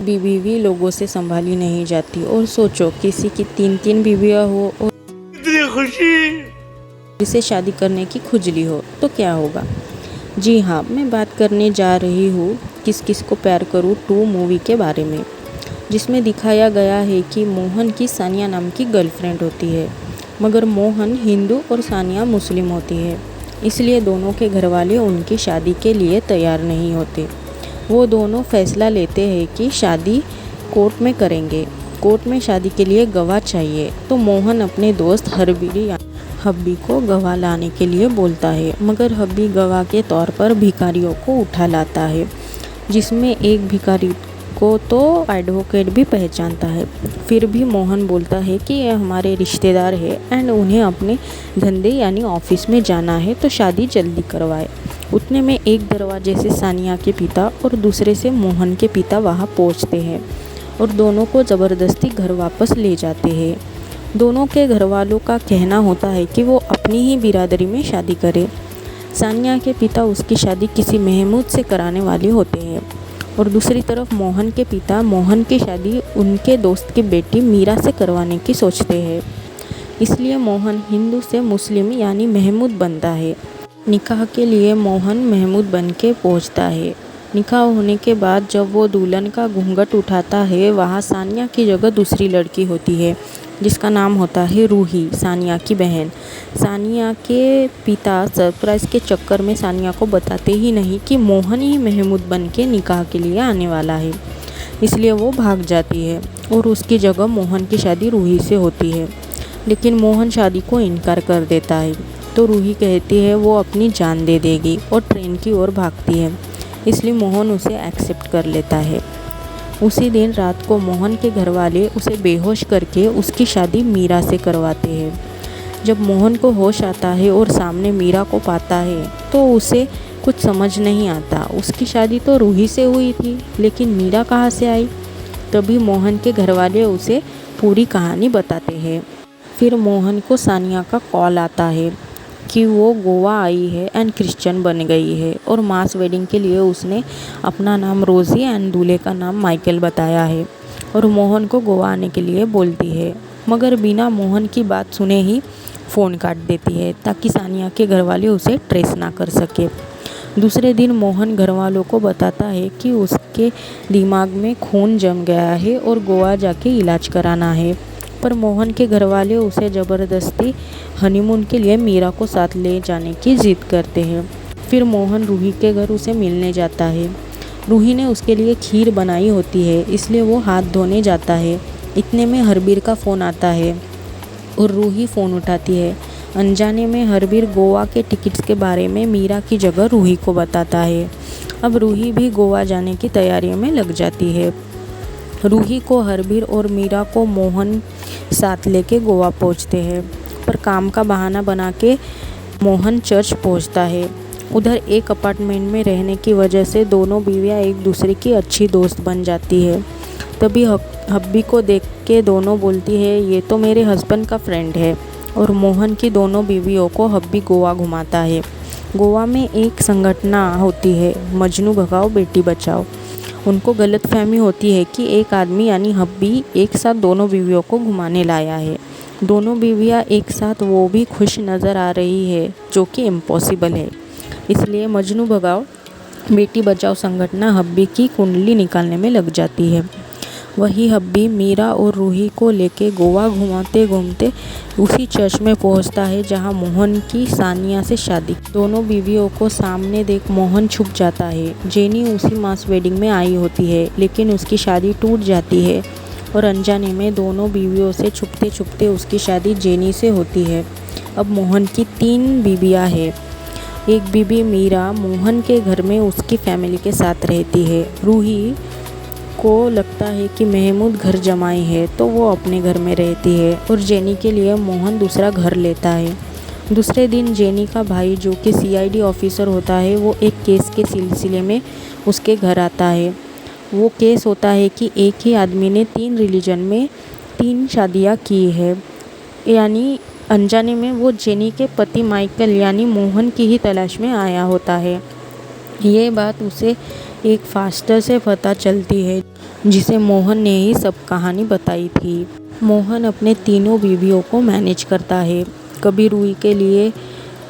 कभी बीवी लोगों से संभाली नहीं जाती। और सोचो किसी की 3-3 बीवियाँ हो और इतनी खुशी इसे शादी करने की खुजली हो तो क्या होगा। जी हाँ, मैं बात करने जा रही हूँ किस किस को प्यार करूँ 2 मूवी के बारे में, जिसमें दिखाया गया है कि मोहन की सानिया नाम की गर्लफ्रेंड होती है, मगर मोहन हिंदू और सानिया मुस्लिम होती है। इसलिए दोनों के घरवाले उनकी शादी के लिए तैयार नहीं होते। वो दोनों फैसला लेते हैं कि शादी कोर्ट में करेंगे। कोर्ट में शादी के लिए गवाह चाहिए, तो मोहन अपने दोस्त हब्बी को गवाह लाने के लिए बोलता है, मगर हब्बी गवाह के तौर पर भिखारियों को उठा लाता है, जिसमें एक भिखारी को तो एडवोकेट भी पहचानता है। फिर भी मोहन बोलता है कि ये हमारे रिश्तेदार है एंड उन्हें अपने धंधे यानी ऑफिस में जाना है, तो शादी जल्दी करवाए। उतने में एक दरवाजे से सानिया के पिता और दूसरे से मोहन के पिता वहां पहुंचते हैं और दोनों को ज़बरदस्ती घर वापस ले जाते हैं। दोनों के घर वालों का कहना होता है कि वो अपनी ही बिरादरी में शादी करे। सानिया के पिता उसकी शादी किसी महमूद से कराने वाले होते हैं और दूसरी तरफ मोहन के पिता मोहन की शादी उनके दोस्त की बेटी मीरा से करवाने की सोचते हैं। इसलिए मोहन हिंदू से मुस्लिम यानी महमूद बनता है। निकाह के लिए मोहन महमूद बन के पहुँचता है। निकाह होने के बाद जब वो दुल्हन का घूंघट उठाता है, वहाँ सानिया की जगह दूसरी लड़की होती है जिसका नाम होता है रूही, सानिया की बहन। सानिया के पिता सरप्राइज़ के चक्कर में सानिया को बताते ही नहीं कि मोहन ही महमूद बन के निकाह के लिए आने वाला है। इसलिए वो भाग जाती है और उसकी जगह मोहन की शादी रूही से होती है। लेकिन मोहन शादी को इनकार कर देता है, तो रूही कहती है वो अपनी जान दे देगी और ट्रेन की ओर भागती है। इसलिए मोहन उसे एक्सेप्ट कर लेता है। उसी दिन रात को मोहन के घरवाले उसे बेहोश करके उसकी शादी मीरा से करवाते हैं। जब मोहन को होश आता है और सामने मीरा को पाता है, तो उसे कुछ समझ नहीं आता। उसकी शादी तो रूही से हुई थी, लेकिन मीरा कहाँ से आई। तभी मोहन के घरवाले उसे पूरी कहानी बताते हैं। फिर मोहन को सानिया का कॉल आता है कि वो गोवा आई है एंड क्रिश्चियन बन गई है और मास वेडिंग के लिए उसने अपना नाम रोज़ी एंड दूल्हे का नाम माइकल बताया है और मोहन को गोवा आने के लिए बोलती है, मगर बिना मोहन की बात सुने ही फ़ोन काट देती है ताकि सानिया के घरवाले उसे ट्रेस ना कर सके। दूसरे दिन मोहन घरवालों को बताता है कि उसके दिमाग में खून जम गया है और गोवा जाके इलाज कराना है, पर मोहन के घरवाले उसे ज़बरदस्ती हनीमून के लिए मीरा को साथ ले जाने की जिद करते हैं। फिर मोहन रूही के घर उसे मिलने जाता है। रूही ने उसके लिए खीर बनाई होती है, इसलिए वो हाथ धोने जाता है। इतने में हरबीर का फ़ोन आता है और रूही फ़ोन उठाती है। अनजाने में हरबीर गोवा के टिकट्स के बारे में मीरा की जगह रूही को बताता है। अब रूही भी गोवा जाने की तैयारियों में लग जाती है। रूही को हरबीर और मीरा को मोहन साथ लेके गोवा पहुंचते हैं, पर काम का बहाना बना के मोहन चर्च पहुंचता है। उधर एक अपार्टमेंट में रहने की वजह से दोनों बीवियां एक दूसरे की अच्छी दोस्त बन जाती है। तभी हब्बी को देख के दोनों बोलती है ये तो मेरे हस्बैंड का फ्रेंड है, और मोहन की दोनों बीवियों को हब्बी गोवा घुमाता है। गोवा में एक संगठन होती है, मजनू भगाओ बेटी बचाओ। उनको गलतफहमी होती है कि एक आदमी यानी हब्बी एक साथ दोनों बीवियों को घुमाने लाया है। दोनों बीवियां एक साथ वो भी खुश नज़र आ रही है, जो कि इम्पॉसिबल है। इसलिए मजनू भगाओ बेटी बचाओ संगठन हब्बी की कुंडली निकालने में लग जाती है। वही हब्बी मीरा और रूही को लेके गोवा घूमते घूमते उसी चर्च में पहुंचता है जहां मोहन की सानिया से शादी। दोनों बीवियों को सामने देख मोहन छुप जाता है। जेनी उसी मास वेडिंग में आई होती है, लेकिन उसकी शादी टूट जाती है और अनजाने में दोनों बीवियों से छुपते छुपते उसकी शादी जेनी से होती है। अब मोहन की 3 बीवियाँ हैं। एक बीबी मीरा मोहन के घर में उसकी फैमिली के साथ रहती है। रूही को लगता है कि महमूद घर जमाई है, तो वो अपने घर में रहती है और जेनी के लिए मोहन दूसरा घर लेता है। दूसरे दिन जेनी का भाई जो कि CID ऑफिसर होता है, वो एक केस के सिलसिले में उसके घर आता है। वो केस होता है कि एक ही आदमी ने 3 रिलीजन में 3 शादियाँ की है, यानी अनजाने में वो जेनी के पति माइकल यानी मोहन की ही तलाश में आया होता है। ये बात उसे एक फास्टर से पता चलती है जिसे मोहन ने ही सब कहानी बताई थी। मोहन अपने तीनों बीवियों को मैनेज करता है, कभी रूही के लिए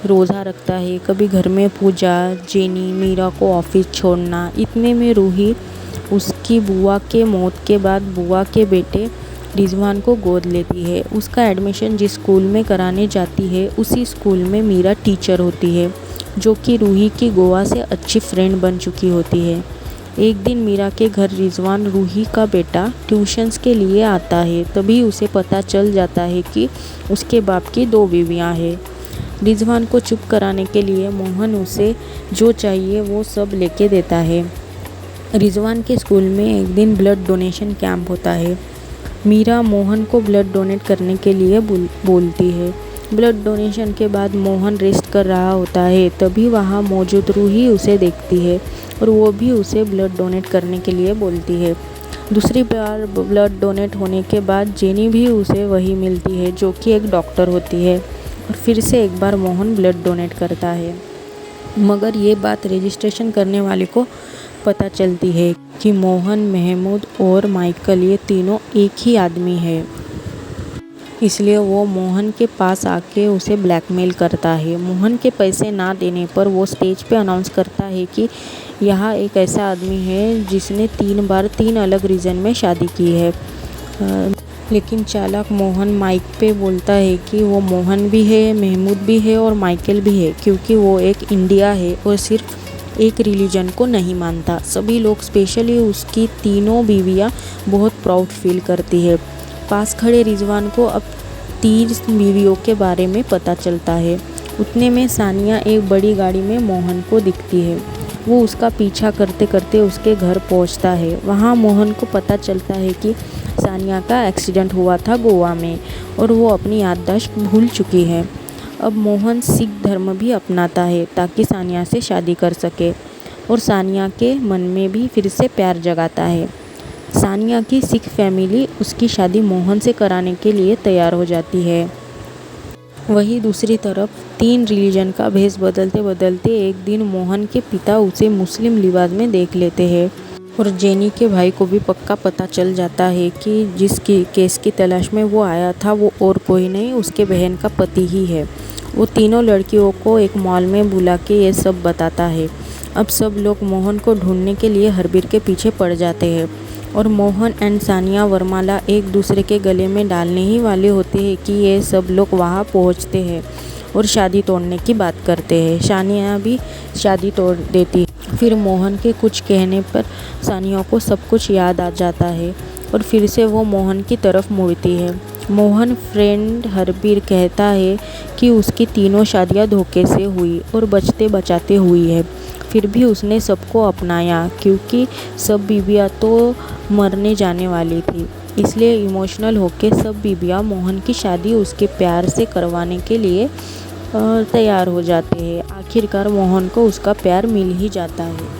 रोज़ा रखता है, कभी घर में पूजा, जेनी, मीरा को ऑफिस छोड़ना। इतने में रूही उसकी बुआ के मौत के बाद बुआ के बेटे रिजवान को गोद लेती है। उसका एडमिशन जिस स्कूल में कराने जाती है उसी स्कूल में मीरा टीचर होती है, जो कि रूही की गोवा से अच्छी फ्रेंड बन चुकी होती है। एक दिन मीरा के घर रिजवान, रूही का बेटा, ट्यूशन्स के लिए आता है। तभी उसे पता चल जाता है कि उसके बाप की 2 बीवियाँ हैं। रिजवान को चुप कराने के लिए मोहन उसे जो चाहिए वो सब लेके देता है। रिजवान के स्कूल में एक दिन ब्लड डोनेशन कैंप होता है। मीरा मोहन को ब्लड डोनेट करने के लिए बोलती है। ब्लड डोनेशन के बाद मोहन रेस्ट कर रहा होता है, तभी वहाँ मौजूद रूही उसे देखती है और वो भी उसे ब्लड डोनेट करने के लिए बोलती है। दूसरी बार ब्लड डोनेट होने के बाद जेनी भी उसे वही मिलती है, जो कि एक डॉक्टर होती है, और फिर से एक बार मोहन ब्लड डोनेट करता है। मगर ये बात रजिस्ट्रेशन करने वाले को पता चलती है कि मोहन, महमूद और माइकल ये तीनों एक ही आदमी है। इसलिए वो मोहन के पास आके उसे ब्लैकमेल करता है। मोहन के पैसे ना देने पर वो स्टेज पे अनाउंस करता है कि यहाँ एक ऐसा आदमी है जिसने 3 बार 3 अलग रीजन में शादी की है। लेकिन चालाक मोहन माइक पे बोलता है कि वो मोहन भी है, महमूद भी है और माइकल भी है, क्योंकि वो एक इंडिया है और सिर्फ एक रिलीजन को नहीं मानता। सभी लोग, स्पेशली उसकी तीनों बीवियाँ, बहुत प्राउड फील करती है। पास खड़े रिजवान को अब 30 बीवियों के बारे में पता चलता है। उतने में सानिया एक बड़ी गाड़ी में मोहन को दिखती है। वो उसका पीछा करते करते उसके घर पहुंचता है। वहाँ मोहन को पता चलता है कि सानिया का एक्सीडेंट हुआ था गोवा में और वो अपनी याददाश्त भूल चुकी है। अब मोहन सिख धर्म भी अपनाता है ताकि सानिया से शादी कर सके और सानिया के मन में भी फिर से प्यार जगाता है। सानिया की सिख फैमिली उसकी शादी मोहन से कराने के लिए तैयार हो जाती है। वहीं दूसरी तरफ 3 रिलीजन का भेष बदलते बदलते एक दिन मोहन के पिता उसे मुस्लिम लिबास में देख लेते हैं और जेनी के भाई को भी पक्का पता चल जाता है कि जिस केस की तलाश में वो आया था वो और कोई नहीं, उसके बहन का पति ही है। वो तीनों लड़कियों को एक मॉल में बुला के ये सब बताता है। अब सब लोग मोहन को ढूंढने के लिए हरबीर के पीछे पड़ जाते हैं और मोहन एंड सानिया वरमाला एक दूसरे के गले में डालने ही वाले होते हैं कि ये सब लोग वहाँ पहुँचते हैं और शादी तोड़ने की बात करते हैं। सानिया भी शादी तोड़ देती है। फिर मोहन के कुछ कहने पर सानिया को सब कुछ याद आ जाता है और फिर से वो मोहन की तरफ मुड़ती है। मोहन फ्रेंड हरबीर कहता है कि उसकी तीनों शादियां धोखे से हुई और बचते बचाते हुई है। फिर भी उसने सबको अपनाया क्योंकि सब बीबियाँ तो मरने जाने वाली थी। इसलिए इमोशनल होके सब बीबियाँ मोहन की शादी उसके प्यार से करवाने के लिए तैयार हो जाते हैं। आखिरकार मोहन को उसका प्यार मिल ही जाता है।